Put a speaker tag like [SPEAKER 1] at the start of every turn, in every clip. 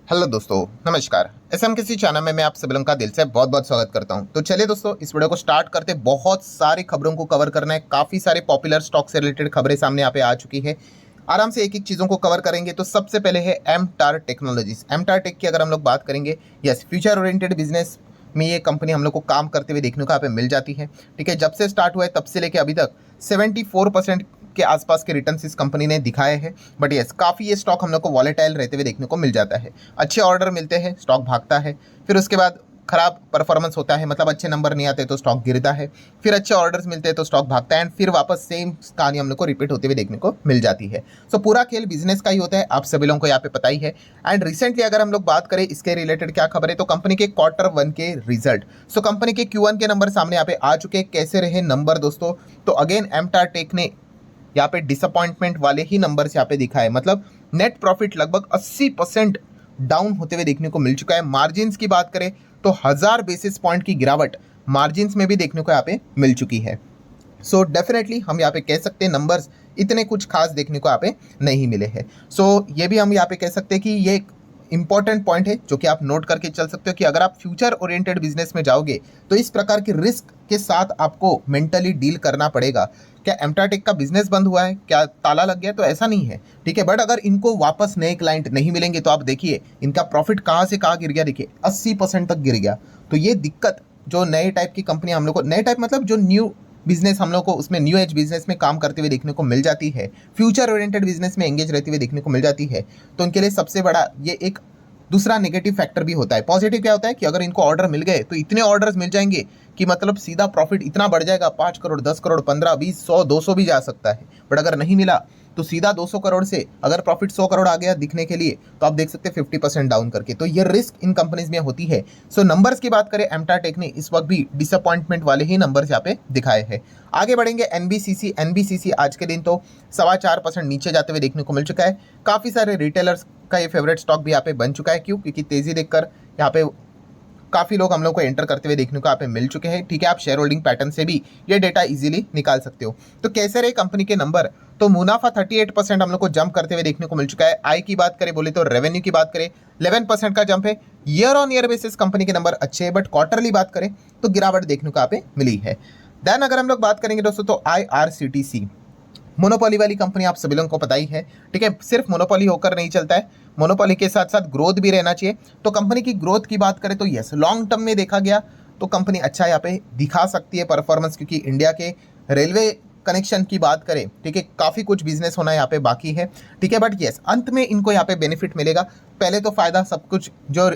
[SPEAKER 1] Hello दोस्तों, नमस्कार। SM किसी चैनल में मैं आप सभी लोगों का दिल से बहुत बहुत स्वागत करता हूं। तो चलिए दोस्तों, इस वीडियो को स्टार्ट करते। बहुत सारी खबरों को कवर करना है, काफ़ी सारे पॉपुलर स्टॉक से रिलेटेड खबरें सामने यहाँ पे आ चुकी है। आराम से एक एक चीज़ों को कवर करेंगे। तो सबसे पहले है एमटार टेक्नोलॉजीज। एमटार टेक की अगर हम लोग बात करेंगे, यस, फ्यूचर ओरिएंटेड बिजनेस में ये कंपनी हम लोग को काम करते हुए देखने को यहाँ पे मिल जाती है। ठीक है, जब से स्टार्ट हुआ है तब से लेके अभी तक 74% के आसपास के रिटर्न्स इस कंपनी ने दिखाए हैं। बट यस, काफ़ी ये स्टॉक हम लोग को वॉलेटाइल रहते हुए देखने को मिल जाता है। अच्छे ऑर्डर मिलते हैं, स्टॉक भागता है, फिर उसके बाद खराब परफॉर्मेंस होता है, मतलब अच्छे नंबर नहीं आते तो स्टॉक गिरता है, फिर अच्छे ऑर्डर्स मिलते हैं तो स्टॉक भागता है, एंड फिर वापस सेम कहानी हम लोग को रिपीट होते हुए देखने को मिल जाती है। सो पूरा खेल बिजनेस का ही होता है, आप सभी लोगों को यहाँ पे पता ही है। एंड रिसेंटली अगर हम लोग बात करें इसके रिलेटेड क्या खबर है, तो कंपनी के Q1 के रिजल्ट, सो कंपनी के Q1 के नंबर सामने यहाँ पे आ चुके हैं। कैसे रहे नंबर दोस्तों? तो अगेन एमटार टेक ने यहाँ पे डिसअपॉइंटमेंट वाले ही नंबर्स यहाँ पे दिखाए, मतलब नेट प्रॉफिट लगभग 80% डाउन होते हुए देखने को मिल चुका है। मार्जिन्स की बात करें तो 1000 बेसिस पॉइंट की गिरावट मार्जिन्स में भी देखने को यहाँ पे मिल चुकी है। सो डेफिनेटली हम यहाँ पे कह सकते हैं नंबर्स इतने कुछ खास देखने को यहाँ पे नहीं मिले हैं। सो ये भी हम यहाँ पे कह सकते हैं कि ये एक इंपॉर्टेंट पॉइंट है जो कि आप नोट करके चल सकते हो कि अगर आप फ्यूचर ओरिएंटेड बिजनेस में जाओगे तो इस प्रकार के रिस्क के साथ आपको मेंटली डील करना पड़ेगा। क्या एमटार टेक का बिजनेस बंद हुआ है, क्या ताला लग गया? तो ऐसा नहीं है, ठीक है। बट अगर इनको वापस नए क्लाइंट नहीं मिलेंगे तो आप देखिए इनका प्रॉफिट कहाँ से कहाँ गिर गया। देखिए 80% तक गिर गया। तो ये दिक्कत जो नए टाइप की कंपनी हम लोग को, नए टाइप मतलब जो न्यू बिजनेस हम लोग को उसमें न्यू एज बिजनेस में काम करते हुए देखने को मिल जाती है, फ्यूचर ओरिएंटेड बिजनेस में एंगेज रहते हुए देखने को मिल जाती है, तो उनके लिए सबसे बड़ा ये एक दूसरा नेगेटिव फैक्टर भी होता है। पॉजिटिव क्या होता है कि अगर इनको ऑर्डर मिल गए तो इतने ऑर्डर्स मिल जाएंगे कि मतलब सीधा प्रॉफिट इतना बढ़ जाएगा, 5 करोड़, 10 करोड़, 15, 20, 100, 200 भी जा सकता है। बट अगर नहीं मिला तो सीधा 200 करोड़ से अगर प्रॉफिट 100 करोड़ आ गया दिखने के लिए, तो आप देख सकते हैं 50% डाउन करके। तो ये रिस्क इन कंपनीज में होती है। सो नंबर्स की बात करें, एमटार टेक ने इस वक्त भी डिसअपॉइंटमेंट वाले ही नंबर्स यहाँ पे दिखाए हैं। आगे बढ़ेंगे एनबीसीसी। एनबीसीसी आज के दिन तो 4.25% नीचे जाते हुए देखने को मिल चुका है। काफ़ी सारे रिटेलर्स का ये फेवरेट स्टॉक भी यहाँ पे बन चुका है। क्यों? क्योंकि तेजी देखकर यहाँ पे काफ़ी लोग हम लोग को एंटर करते हुए देखने को यहाँ पे मिल चुके हैं। ठीक है, आप शेयर होल्डिंग पैटर्न से भी ये डेटा इजीली निकाल सकते हो। तो कैसे रहे कंपनी के नंबर? तो मुनाफा 38% हम लोग को जंप करते हुए देखने को मिल चुका है। आय की बात करें बोले तो रेवेन्यू की बात करें 11% का जंप है। Year on year basis company के नंबर अच्छे हैं, बट क्वार्टरली बात करें तो गिरावट देखने को यहाँ पे मिली है। देन अगर हम लोग बात करेंगे दोस्तों तो IRCTC, मोनोपोली वाली कंपनी आप सभी लोगों को पता ही है। ठीक है, सिर्फ मोनोपोली होकर नहीं चलता है, मोनोपोली के साथ साथ ग्रोथ भी रहना चाहिए। तो कंपनी की ग्रोथ की बात करें तो यस, लॉन्ग टर्म में देखा गया तो कंपनी अच्छा यहाँ पे दिखा सकती है परफॉर्मेंस, क्योंकि इंडिया के रेलवे कनेक्शन की बात करें, ठीक है, काफ़ी कुछ बिजनेस होना यहाँ पे बाकी है। ठीक है, बट यस, अंत में इनको यहाँ पे बेनिफिट मिलेगा। पहले तो फायदा सब कुछ जो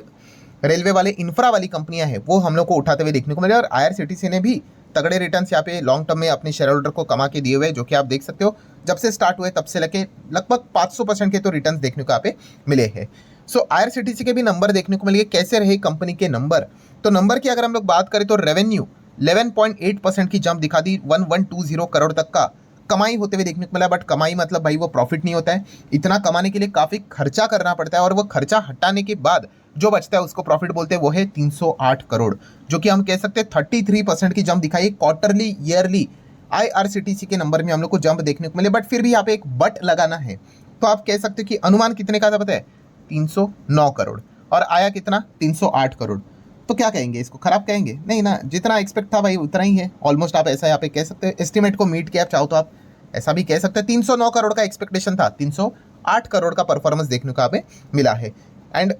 [SPEAKER 1] रेलवे वाले इंफ्रा वाली कंपनियां हैं वो हम लोग को उठाते हुए देखने को मिले, और IRCTC ने भी तगड़े रिटर्न्स यहाँ पे लॉन्ग टर्म में अपने शेयर होल्डर को कमा के दिए हुए, जो कि आप देख सकते हो जब से स्टार्ट हुए तब से लेके लगभग 500% के तो रिटर्न्स देखने को यहाँ पे मिले हैं। सो IRCTC के भी नंबर देखने को मिले। कैसे रहे कंपनी के नंबर? तो नंबर की अगर हम लोग बात करें तो रेवेन्यू 11.8% की जंप दिखा दी, 1120 करोड़ तक का कमाई होते हुए देखने को मिला। बट कमाई मतलब भाई वो प्रॉफिट नहीं होता है। इतना कमाने के लिए काफ़ी खर्चा करना पड़ता है, और वो खर्चा हटाने के बाद जो बचता है उसको प्रॉफिट बोलते हैं। वो है 308 करोड़, जो कि हम कह सकते हैं 33% की जंप दिखाई क्वार्टरली ईयरली। IRCTC के नंबर में हम लोग को जंप देखने को मिले, बट फिर भी यहाँ पे एक बट लगाना है। तो आप कह सकते हो कि अनुमान कितने का था पता है? 309 करोड़, और आया कितना? 308 करोड़। तो क्या कहेंगे, इसको खराब कहेंगे? नहीं ना, जितना एक्सपेक्ट था भाई उतना ही है ऑलमोस्ट। आप ऐसा यहाँ पे कह सकते हैं, एस्टिमेट को मीट किया आप चाहो तो आप ऐसा भी कह सकते हैं। 309 करोड़ का एक्सपेक्टेशन था, 308 करोड़ का परफॉर्मेंस देखने को यहाँ पे मिला है। एंड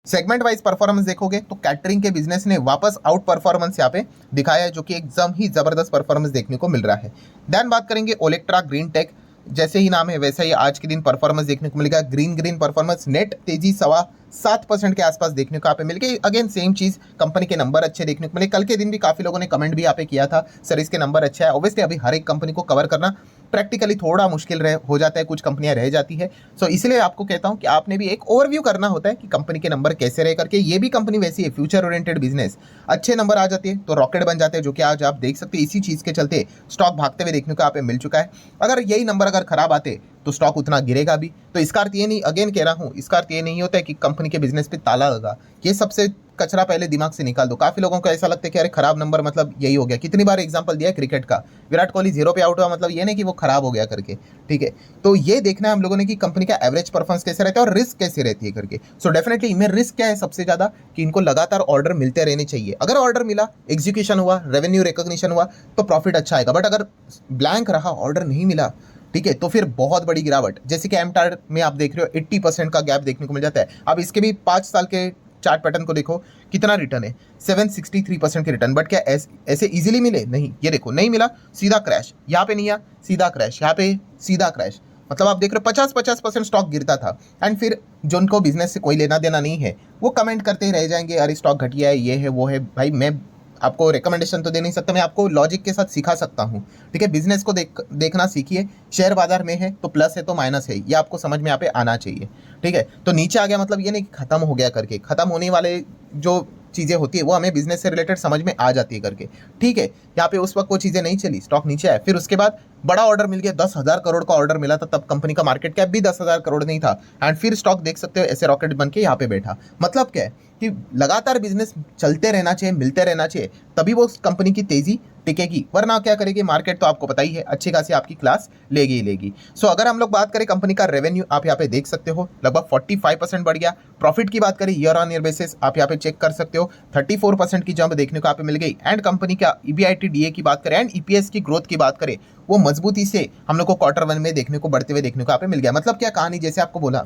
[SPEAKER 1] सेगमेंट वाइज परफॉर्मेंस देखोगे तो कैटरिंग के बिजनेस ने वापस आउट परफॉर्मेंस यहाँ पे दिखाया है, जो कि एकदम ही जबरदस्त परफॉर्मेंस देखने को मिल रहा है। देन बात करेंगे ओलेक्ट्रा ग्रीन टेक। जैसे ही नाम है वैसा ही आज के दिन परफॉर्मेंस देखने को मिलेगा। ग्रीन परफॉर्मेंस, नेट तेजी 7.25% के आसपास देखने को यहाँ पे मिल गई। अगेन सेम चीज, कंपनी के नंबर अच्छे देखने को मिले। कल के दिन भी काफी लोगों ने कमेंट भी यहाँ पे किया था, सर इसके नंबर अच्छा है। ऑब्वियसली अभी हर एक कंपनी को कवर करना प्रैक्टिकली थोड़ा मुश्किल हो जाता है, कुछ कंपनियां रह जाती है। सो इसलिए आपको कहता हूं कि आपने भी एक ओवरव्यू करना होता है कि कंपनी के नंबर कैसे रहे करके। ये भी कंपनी वैसी है, फ्यूचर ओरिएंटेड बिजनेस, अच्छे नंबर आ जाते हैं तो रॉकेट बन जाते हैं, जो कि आज आप देख सकते हैं। इसी चीज के चलते स्टॉक भागते हुए देखने को यहाँ पे मिल चुका है। अगर यही नंबर अगर खराब आते तो स्टॉक उतना गिरेगा भी। तो इसका अर्थ ये नहीं, अगेन कह रहा हूँ, इसका अर्थ ये नहीं होता है कि कंपनी के बिजनेस पे ताला लगा। ये सबसे कचरा पहले दिमाग से निकाल दो। काफी लोगों को ऐसा लगता है कि अरे खराब नंबर मतलब यही हो गया। कितनी बार एग्जांपल दिया है क्रिकेट का, विराट कोहली 0 पे आउट हुआ मतलब ये नहीं कि वो खराब हो गया करके, ठीक है। तो ये देखना है हम लोगों ने कि कंपनी का एवरेज परफॉर्मेंस कैसे रहता है और रिस्क कैसे रहती है करके। सो डेफिनेटली इनमें रिस्क क्या है सबसे ज्यादा, कि इनको लगातार ऑर्डर मिलते रहने चाहिए। अगर ऑर्डर मिला, एग्जीक्यूशन हुआ, रेवेन्यू रिकॉग्निशन हुआ तो प्रॉफिट अच्छा आएगा। बट अगर ब्लैंक रहा, ऑर्डर नहीं मिला, ठीक है, तो फिर बहुत बड़ी गिरावट, जैसे कि एमटार में आप देख रहे हो 80% का गैप देखने को मिल जाता है। अब इसके भी 5 साल के चार्ट पैटर्न को देखो, कितना रिटर्न है, 763% के रिटर्न। बट क्या ऐसे इजीली मिले? नहीं। ये देखो, नहीं मिला, सीधा क्रैश, यहाँ पे नहीं आया, सीधा क्रैश, यहाँ पे सीधा क्रैश। मतलब आप देख रहे हो 50% स्टॉक गिरता था। एंड फिर जो उनको बिजनेस से कोई लेना देना नहीं है, वो कमेंट करते ही रह जाएंगे, अरे स्टॉक घटिया है, ये है वो है। भाई मैं आपको रिकमेंडेशन तो दे नहीं सकता, मैं आपको लॉजिक के साथ सिखा सकता हूँ, ठीक है। बिजनेस को देखना सीखिए। शेयर बाजार में है तो प्लस है तो माइनस है, ये आपको समझ में यहाँ पे आना चाहिए, ठीक है। तो नीचे आ गया मतलब ये नहीं कि खत्म हो गया करके, खत्म होने वाले जो चीज़ें होती है वो हमें बिजनेस से रिलेटेड समझ में आ जाती है करके, ठीक है। यहाँ पे उस वक्त वो चीज़ें नहीं चली, स्टॉक नीचे आया। फिर उसके बाद बड़ा ऑर्डर मिल गया, 10,000 करोड़ का ऑर्डर मिला था, तब कंपनी का मार्केट कैप भी 10,000 करोड़ नहीं था। एंड फिर स्टॉक देख सकते हो ऐसे रॉकेट बन के यहाँ पे बैठा। मतलब क्या है कि लगातार बिजनेस चलते रहना चाहिए, मिलते रहना चाहिए, तभी वो कंपनी की तेजी टिकेगी। वरना क्या करेगी मार्केट, तो आपको पता ही है, अच्छी खासी आपकी क्लास लेगी ही लेगी। सो अगर हम लोग बात करें कंपनी का रेवेन्यू, आप यहाँ पे देख सकते हो लगभग 45% बढ़ गया। प्रॉफिट की बात करें ईयर ऑन ईयर बेसिस, आप यहाँ पे चेक कर सकते हो 34% की जंप देखने को यहाँ पे मिल गई। एंड कंपनी का EBITDA की बात करें एंड EPS की ग्रोथ की बात करें, वो मजबूती से हम लोग को Q1 में देखने को बढ़ते हुए देखने को यहाँ पे मिल गया। मतलब क्या कहानी, जैसे आपको बोला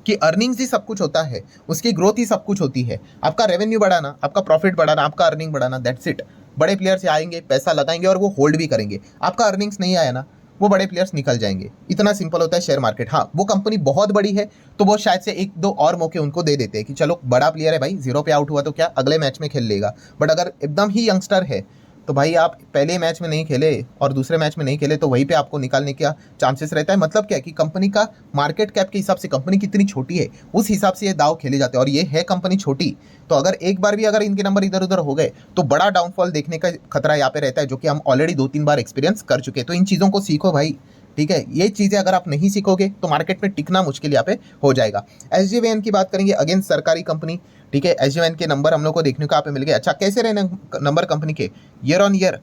[SPEAKER 1] कि अर्निंग्स ही सब कुछ होता है, उसकी ग्रोथ ही सब कुछ होती है। आपका रेवेन्यू बढ़ाना, आपका प्रॉफिट बढ़ाना, आपका अर्निंग बढ़ाना, दैट्स इट। बड़े प्लेयर्स आएंगे, पैसा लगाएंगे और वो होल्ड भी करेंगे। आपका अर्निंग्स नहीं आया ना, वो बड़े प्लेयर्स निकल जाएंगे। इतना सिंपल होता है शेयर मार्केट। हाँ, वो कंपनी बहुत बड़ी है तो वो शायद से 1-2 और मौके उनको दे देते हैं कि चलो बड़ा प्लेयर है भाई, 0 पे आउट हुआ तो क्या अगले मैच में खेल लेगा। बट अगर एकदम ही यंगस्टर है तो भाई आप पहले मैच में नहीं खेले और दूसरे मैच में नहीं खेले तो वहीं पे आपको निकालने का चांसेस रहता है। मतलब क्या है कि कंपनी का मार्केट कैप के हिसाब से कंपनी कितनी छोटी है, उस हिसाब से ये दाव खेले जाते हैं। और ये है कंपनी छोटी, तो अगर एक बार भी अगर इनके नंबर इधर उधर हो गए तो बड़ा डाउनफॉल देखने का खतरा यहाँ पे रहता है, जो कि हम ऑलरेडी 2-3 बार एक्सपीरियंस कर चुके हैं। तो इन चीज़ों को सीखो भाई, ठीक है। ये चीज़ें अगर आप नहीं सीखोगे तो मार्केट में टिकना मुश्किल यहाँ पे हो जाएगा। SJVN की बात करेंगे, अगेन सरकारी कंपनी, ठीक है। SJVN के नंबर हम लोग को देखने को यहाँ पे मिल गए। अच्छा, कैसे रहे नंबर कंपनी के? Year on year,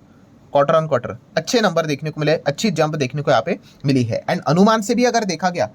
[SPEAKER 1] quarter on quarter अच्छे नंबर देखने को मिले, अच्छी जंप देखने को यहाँ पे मिली है। एंड अनुमान से भी अगर देखा गया,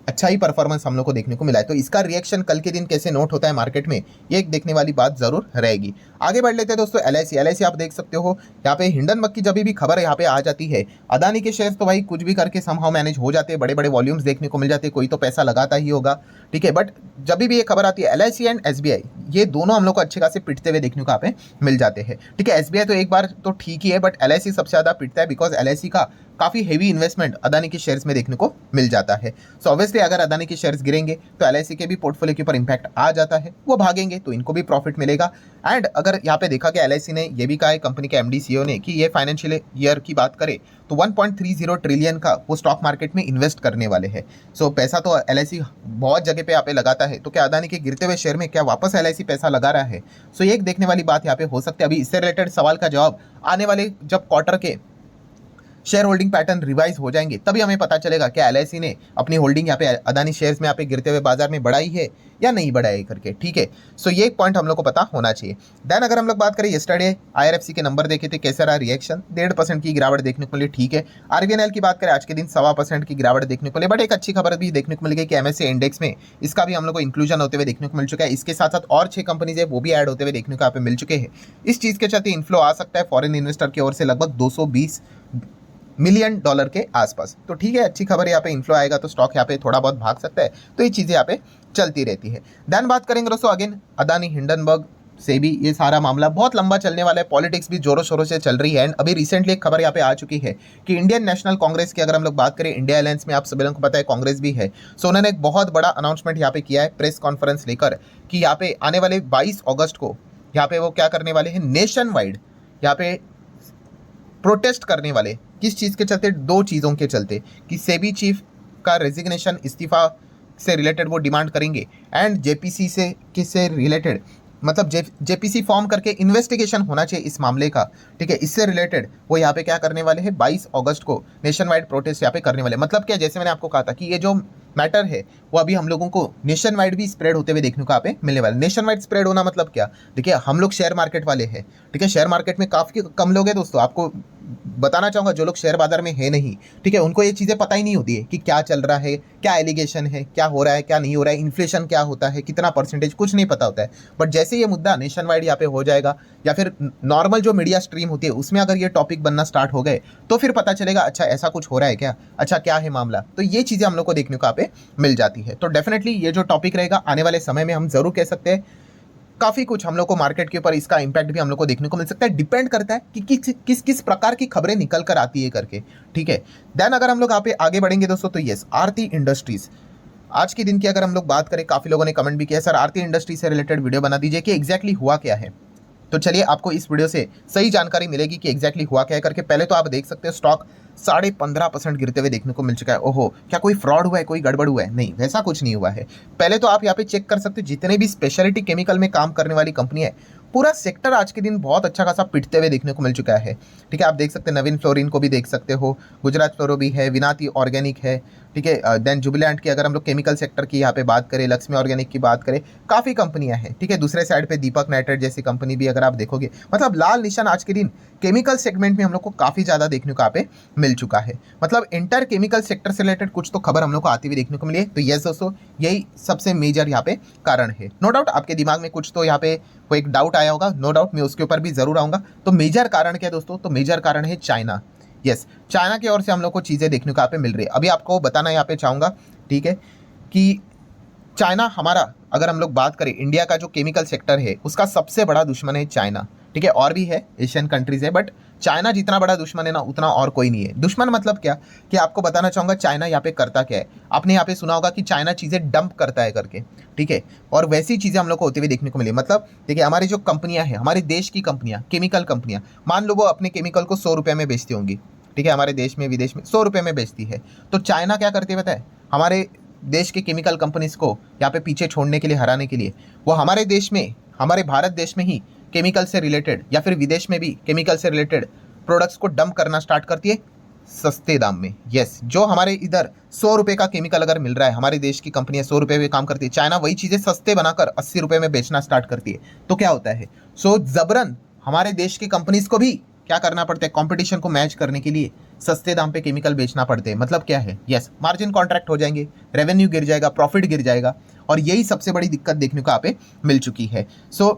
[SPEAKER 1] अच्छा ही परफॉर्मेंस हम लोग को देखने को मिला है। तो इसका रिएक्शन कल के दिन कैसे नोट होता है मार्केट में, ये एक देखने वाली बात जरूर रहेगी। आगे बढ़ लेते हैं दोस्तों। LIC आप देख सकते हो यहाँ पे हिंडनबर्ग की जब भी खबर यहाँ पे आ जाती है, अदानी के शेयर्स तो भाई कुछ भी करके समहाउ मैनेज हो जाते हैं, बड़े बड़े वॉल्यूम्स देखने को मिल जाते हैं, कोई तो पैसा लगाता ही होगा, ठीक है। बट जब भी ये खबर आती है LIC एंड SBI, ये दोनों हम लोग को अच्छे खासे पिटते हुए देखने को यहाँ पे मिल जाते हैं, ठीक है। SBI तो एक बार तो ठीक ही है, बट LIC सबसे ज़्यादा पिटता है, बिकॉज LIC का काफ़ी हेवी इन्वेस्टमेंट अदानी के शेयर्स में देखने को मिल जाता है। सो ऑब्वियसली अगर अदानी के शेयर्स गिरेंगे तो LIC के भी पोर्टफोलियो के ऊपर इंपैक्ट आ जाता है, वो भागेंगे तो इनको भी प्रॉफिट मिलेगा। एंड अगर यहाँ पे देखा गया, LIC ने ये भी कहा है कंपनी के MD CEO ने कि ये फाइनेंशियल ईयर की बात करें तो 1.30 ट्रिलियन का वो स्टॉक मार्केट में इन्वेस्ट करने वाले हैं। सो पैसा तो LIC बहुत जगह पे यहाँ पे लगाता है, तो क्या अदानी के गिरते हुए शेयर में क्या वापस LIC पैसा लगा रहा है? सो ये एक देखने वाली बात यहाँ पे हो सकती है। अभी इससे रिलेटेड सवाल का जवाब आने वाले जब क्वार्टर के शेयर होल्डिंग पैटर्न रिवाइज हो जाएंगे तभी हमें पता चलेगा कि LIC ने अपनी होल्डिंग यहाँ पे अदानी शेयर्स में यहाँ पे गिरते हुए बाजार में बढ़ाई है या नहीं बढ़ाई करके, ठीक है। सो ये पॉइंट हम लोग को पता होना चाहिए। देन अगर हम लोग बात करें यस्टरडे IRFC के नंबर देखे थे, कैसा रहा रिएक्शन? 1.5% की गिरावट देखने को मिली, ठीक है। RVNL की बात करें, आज के दिन 1.25% की गिरावट देखने को मिली। बट एक अच्छी खबर भी देखने को मिल गई कि MSCI इंडेक्स में इसका भी हम लोग को इंक्लूजन होते हुए देखने को मिल चुका है। इसके साथ साथ और 6 कंपनीज है वो भी ऐड होते हुए देखने को यहाँ पे मिल चुके हैं। इस चीज़ के चलते इन्फ्लो आ सकता है फॉरेन इन्वेस्टर की ओर से लगभग $220 मिलियन के आसपास। तो ठीक है, अच्छी खबर यहाँ पे इन्फ्लो आएगा तो स्टॉक यहाँ पे थोड़ा बहुत भाग सकता है। तो ये चीज़ें यहाँ पे चलती रहती है। देन बात करेंगे दोस्तों अगेन अदानी हिंडनबर्ग से भी ये सारा मामला बहुत लंबा चलने वाला है। पॉलिटिक्स भी जोरों शोरों से चल रही है। एंड अभी रिसेंटली एक खबर यहाँ पे आ चुकी है कि इंडियन नेशनल कांग्रेस की अगर हम लोग बात करें, इंडिया अलायंस में आप सभी लोगों को पता है कांग्रेस भी है। सो उन्होंने एक बहुत बड़ा अनाउंसमेंट यहाँ पे किया है प्रेस कॉन्फ्रेंस लेकर कि यहाँ पे आने वाले 22 अगस्त को यहाँ पे वो क्या करने वाले हैं, नेशन वाइड यहाँ पे प्रोटेस्ट करने वाले। किस चीज़ के चलते? 2 चीज़ों के चलते कि सेबी चीफ का रेजिग्नेशन, इस्तीफा से रिलेटेड वो डिमांड करेंगे। एंड JPC से किससे रिलेटेड, मतलब JPC फॉर्म करके इन्वेस्टिगेशन होना चाहिए इस मामले का, ठीक है। इससे रिलेटेड वो यहाँ पे क्या करने वाले हैं, 22 अगस्त को नेशन वाइड प्रोटेस्ट यहाँ पे करने वाले। मतलब क्या, जैसे मैंने आपको कहा था कि ये जो मैटर है वो अभी हम लोगों को नेशन वाइड भी स्प्रेड होते हुए देखने को यहाँ पे मिलने वाला है। नेशन वाइड स्प्रेड होना मतलब क्या, देखिए हम लोग शेयर मार्केट वाले हैं, ठीक है, शेयर मार्केट में काफ़ी कम लोग हैं दोस्तों, आपको बताना चाहूँगा जो लोग शेयर बाजार में है नहीं, ठीक है, उनको ये चीज़ें पता ही नहीं होती है कि क्या चल रहा है, क्या एलिगेशन है, क्या हो रहा है, क्या नहीं हो रहा है, इन्फ्लेशन क्या होता है, कितना परसेंटेज, कुछ नहीं पता होता है। बट जैसे ये मुद्दा नेशन वाइड यहाँ पे हो जाएगा या फिर नॉर्मल जो मीडिया स्ट्रीम होती है उसमें अगर ये टॉपिक बनना स्टार्ट हो गए तो फिर पता चलेगा अच्छा ऐसा कुछ हो रहा है क्या, अच्छा क्या है मामला। तो ये चीज़ें हम लोग को देखने को यहाँ पे मिल जाती है। तो डेफिनेटली ये जो टॉपिक रहेगा आने वाले समय में हम जरूर कह सकते हैं काफ़ी कुछ हम लोग को मार्केट के ऊपर इसका इंपैक्ट भी हम लोग को देखने को मिल सकता है। डिपेंड करता है कि किस किस प्रकार की खबरें निकल कर आती है करके, ठीक है। देन अगर हम लोग यहाँ पे आगे बढ़ेंगे दोस्तों तो यस, आरती इंडस्ट्रीज आज के दिन की अगर हम लोग बात करें, काफ़ी लोगों ने कमेंट भी किया सर आरती इंडस्ट्री से रिलेटेड वीडियो बना दीजिए कि एग्जैक्टली हुआ क्या है। तो चलिए आपको इस वीडियो से सही जानकारी मिलेगी कि एग्जैक्टली हुआ क्या है करके। पहले तो आप देख सकते हो स्टॉक 15.5% गिरते हुए देखने को मिल चुका है। ओहो, क्या कोई फ्रॉड हुआ है, कोई गड़बड़ हुआ है? नहीं, वैसा कुछ नहीं हुआ है। पहले तो आप यहाँ पे चेक कर सकते हो जितने भी स्पेशलिटी केमिकल में काम करने वाली कंपनी है, पूरा सेक्टर आज के दिन बहुत अच्छा खासा पिटते हुए देखने को मिल चुका है, ठीक है। आप देख सकते हैं नवीन फ्लोरिन को भी देख सकते हो, गुजरात फ्लोरो भी है, विनाती ऑर्गेनिक है, ठीक है। देन जुबिलेंट की अगर हम लोग केमिकल सेक्टर की यहाँ पे बात करें, लक्ष्मी ऑर्गेनिक की बात करें, काफ़ी कंपनियां हैं, ठीक है। दूसरे साइड पे दीपक नाइट्रेट जैसी कंपनी भी अगर आप देखोगे, मतलब लाल निशान आज के दिन केमिकल सेगमेंट में हम लोग को काफ़ी ज़्यादा देखने को यहाँ पे मिल चुका है। मतलब इंटर केमिकल सेक्टर से रिलेटेड कुछ तो खबर हम लोग को आती हुई देखने को मिली है। तो यस दोस्तों, यही सबसे मेजर यहाँ पे कारण है। नो डाउट आपके दिमाग में कुछ तो यहाँ पे कोई एक डाउट आया होगा, नो डाउट मैं उसके ऊपर भी जरूर आऊँगा। तो मेजर कारण क्या है दोस्तों, तो मेजर कारण है चाइना। यस, चाइना की ओर से हम लोग को चीज़ें देखने को यहाँ पे मिल रही है। अभी आपको बताना यहाँ पे चाहूँगा, ठीक है, कि चाइना हमारा, अगर हम लोग बात करें इंडिया का जो केमिकल सेक्टर है उसका सबसे बड़ा दुश्मन है चाइना, ठीक है। और भी है एशियन कंट्रीज है, बट चाइना जितना बड़ा दुश्मन है ना उतना और कोई नहीं है। दुश्मन मतलब क्या, कि आपको बताना चाहूँगा चाइना यहाँ पे करता क्या है। आपने यहाँ पे सुना होगा कि चाइना चीज़ें डंप करता है करके, ठीक है, और वैसी चीज़ें हम लोग को होती हुई देखने को मिली। मतलब देखिए हमारी जो कंपनियाँ हैं, हमारे देश की कंपनियाँ, केमिकल कंपनियाँ, मान लो वो अपने केमिकल को 100 रुपये में बेचती होंगी, ठीक है, हमारे देश में विदेश में 100 रुपये में बेचती है। तो चाइना क्या करती है पता है, हमारे देश के केमिकल कंपनीज को यहाँ पे पीछे छोड़ने के लिए, हराने के लिए, वो हमारे देश में, हमारे भारत देश में ही केमिकल से रिलेटेड या फिर विदेश में भी केमिकल से रिलेटेड प्रोडक्ट्स को डंप करना स्टार्ट करती है सस्ते दाम में। यस, जो हमारे इधर 100 रुपये का केमिकल अगर मिल रहा है, हमारी देश की कंपनियां 100 रुपये में काम करती है, चाइना वही चीज़ें सस्ते बनाकर 80 रुपये में बेचना स्टार्ट करती है। तो क्या होता है, सो जबरन हमारे देश की कंपनीज को भी क्या करना पड़ता है, कंपटीशन को मैच करने के लिए सस्ते दाम पे केमिकल बेचना पड़ते हैं। मतलब क्या है, यस, मार्जिन कॉन्ट्रैक्ट हो जाएंगे, रेवेन्यू गिर जाएगा, प्रॉफिट गिर जाएगा, और यही सबसे बड़ी दिक्कत देखने को यहाँ पे मिल चुकी है। सो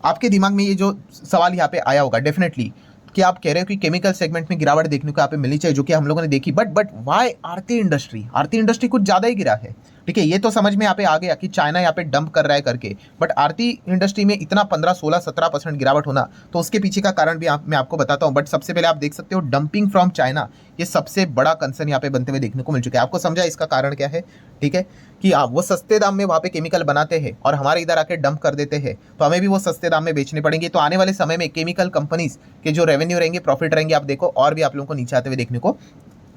[SPEAKER 1] आपके दिमाग में ये जो सवाल यहाँ पे आया होगा डेफिनेटली, कि आप कह रहे हो कि केमिकल सेगमेंट में गिरावट देखने को यहाँ पे मिलनी चाहिए, जो कि हम लोगों ने देखी, but why Aarti industry, Aarti industry कुछ ज़्यादा ही गिरा है, ठीक है। ये तो समझ में यहाँ पे आ गया कि चाइना यहाँ पे डंप कर रहा है करके, बट आरती इंडस्ट्री में इतना 15, 16, 17% गिरावट होना, तो उसके पीछे का कारण भी मैं आपको बताता हूँ। बट सबसे पहले आप देख सकते हो डंपिंग फ्रॉम चाइना, ये सबसे बड़ा कंसर्न यहाँ पे बनते हुए देखने को मिल चुका है। आपको समझा इसका कारण क्या है, ठीक है, कि वो सस्ते दाम में वहाँ पे केमिकल बनाते हैं और हमारे इधर आके डंप कर देते हैं, तो हमें भी वो सस्ते दाम में बेचने पड़ेंगे। तो आने वाले समय में केमिकल कंपनीज के जो रेवेन्यू रहेंगे, प्रॉफिट रहेंगे, आप देखो और भी आप लोगों को नीचे आते हुए देखने को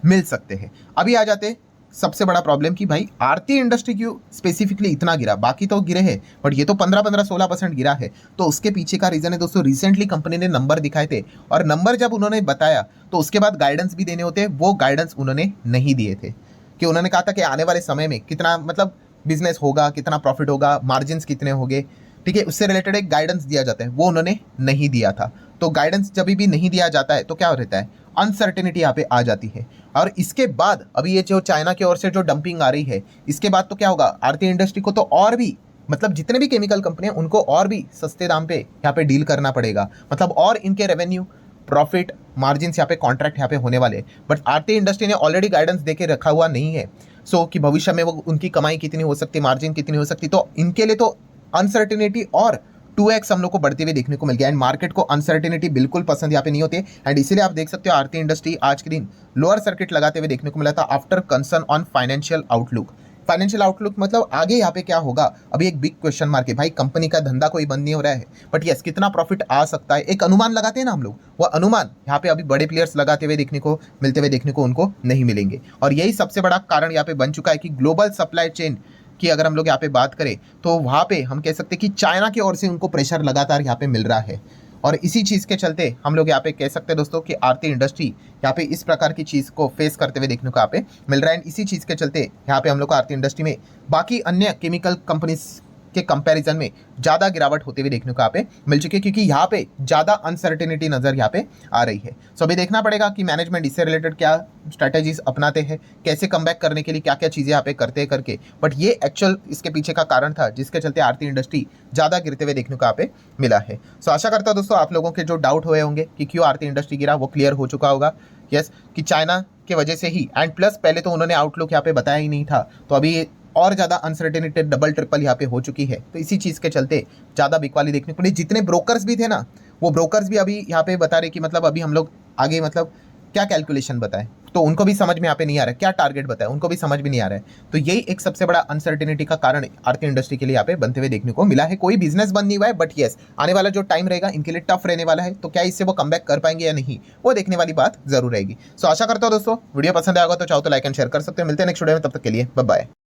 [SPEAKER 1] मिल सकते हैं। अभी आ जाते सबसे बड़ा प्रॉब्लम कि भाई आरती इंडस्ट्री क्यों स्पेसिफिकली इतना गिरा, बाकी तो गिरे हैं बट ये तो 15-16% गिरा है। तो उसके पीछे का रीजन है दोस्तों, रिसेंटली कंपनी ने नंबर दिखाए थे, और नंबर जब उन्होंने बताया तो उसके बाद गाइडेंस भी देने होते, वो गाइडेंस उन्होंने नहीं दिए थे। कि उन्होंने कहा था कि आने वाले समय में कितना मतलब बिजनेस होगा, कितना प्रॉफिट होगा, मार्जिन्स कितने होंगे, ठीक है, उससे रिलेटेड एक गाइडेंस दिया जाता है, वो उन्होंने नहीं दिया था। तो गाइडेंस जब भी नहीं दिया जाता है तो क्या रहता है, अनसर्टेनिटी यहाँ पे आ जाती है। और इसके बाद अभी ये जो चाइना की ओर से जो डंपिंग आ रही है, इसके बाद तो क्या होगा, आरती इंडस्ट्री को तो और भी, मतलब जितने भी केमिकल कंपनियां उनको और भी सस्ते दाम पे यहाँ पे डील करना पड़ेगा, मतलब और इनके रेवेन्यू, प्रॉफिट, मार्जिन यहाँ पे कॉन्ट्रैक्ट यहाँ पे होने वाले। बट आरती इंडस्ट्री ने ऑलरेडी गाइडेंस देके रखा हुआ नहीं है, सो कि भविष्य में वो उनकी कमाई कितनी हो सकती है, मार्जिन कितनी हो सकती, तो इनके लिए तो अनसर्टेनिटी और 2x हम लोग को बढ़ते हुए देखने को मिल गया। एंड मार्केट को अनसर्टेनिटी बिल्कुल पसंद यहाँ पे नहीं होती है, एंड इसीलिए आप देख सकते हो आरती इंडस्ट्री आज के दिन लोअर सर्किट लगाते हुए देखने को मिला था after concern on financial outlook. Financial outlook मतलब आगे यहाँ पे क्या होगा, अभी एक बिग क्वेश्चन मार्क है। भाई कंपनी का धंधा कोई बंद नहीं हो रहा है, बट यस कितना प्रॉफिट आ सकता है, एक अनुमान लगाते हैं ना हम लोग, वो अनुमान यहाँ पे अभी बड़े प्लेयर्स लगाते हुए देखने को मिलते हुए देखने को उनको नहीं मिलेंगे। और यही सबसे बड़ा कारण यहाँ पे बन चुका है कि ग्लोबल सप्लाई चेन की अगर हम लोग यहाँ पे बात करें तो वहाँ पे हम कह सकते हैं कि चाइना की ओर से उनको प्रेशर लगातार यहाँ पे मिल रहा है। और इसी चीज़ के चलते हम लोग यहाँ पे कह सकते हैं दोस्तों कि आरती इंडस्ट्री यहाँ पे इस प्रकार की चीज़ को फेस करते हुए देखने को यहाँ पे मिल रहा है। एंड इसी चीज़ के चलते यहाँ पे हम लोग को आरती इंडस्ट्री में बाकी अन्य केमिकल कंपनीज के कंपैरिजन में ज़्यादा गिरावट होते हुए देखने को यहाँ पे मिल चुकी है, क्योंकि यहाँ पे ज़्यादा अनसर्टेनिटी नज़र यहाँ पे आ रही है। सो अभी देखना पड़ेगा कि मैनेजमेंट इससे रिलेटेड क्या स्ट्रैटेजीज अपनाते हैं, कैसे कमबैक करने के लिए क्या क्या चीज़ें यहाँ पे करते हैं करके। बट ये एक्चुअल इसके पीछे का कारण था जिसके चलते आरती इंडस्ट्री ज़्यादा गिरते हुए देखने को यहाँ पे मिला है। सो आशा करता हूँ दोस्तों आप लोगों के जो डाउट हुए होंगे कि क्यों आरती इंडस्ट्री गिरा वो क्लियर हो चुका होगा। यस, कि चाइना की वजह से ही, एंड प्लस पहले तो उन्होंने आउटलुक यहाँ पे बताया ही नहीं था, तो अभी और ज़्यादा अनसर्टेनिटी डबल ट्रिपल यहाँ पे हो चुकी है। तो इसी चीज़ के चलते ज़्यादा बिकवाली देखने को मिली। जितने ब्रोकर्स भी थे ना, वो ब्रोकर्स भी अभी यहाँ पे बता रहे कि मतलब अभी हम लोग आगे मतलब क्या कैलकुलेशन बताएं, तो उनको भी समझ में यहाँ पे नहीं आ रहा है, क्या टारगेट बताएं उनको भी समझ में नहीं आ रहा है। तो यही एक सबसे बड़ा अनसर्टेनिटी का कारण आरती इंडस्ट्री के लिए यहाँ पे बनते हुए देखने को मिला है। कोई बिजनेस बंद नहीं हुआ है, बट येस आने वाला जो टाइम रहेगा इनके लिए टफ रहने वाला है। तो क्या इससे वो कमबैक कर पाएंगे या नहीं, वो देखने वाली बात जरूर रहेगी। सो आशा करता हूँ दोस्तों वीडियो पसंद आएगा तो चाहो तो लाइक एंड शेयर कर सकते हैं। मिलते हैं नेक्स्ट वीडियो में, तब तक के लिए बाय बाय।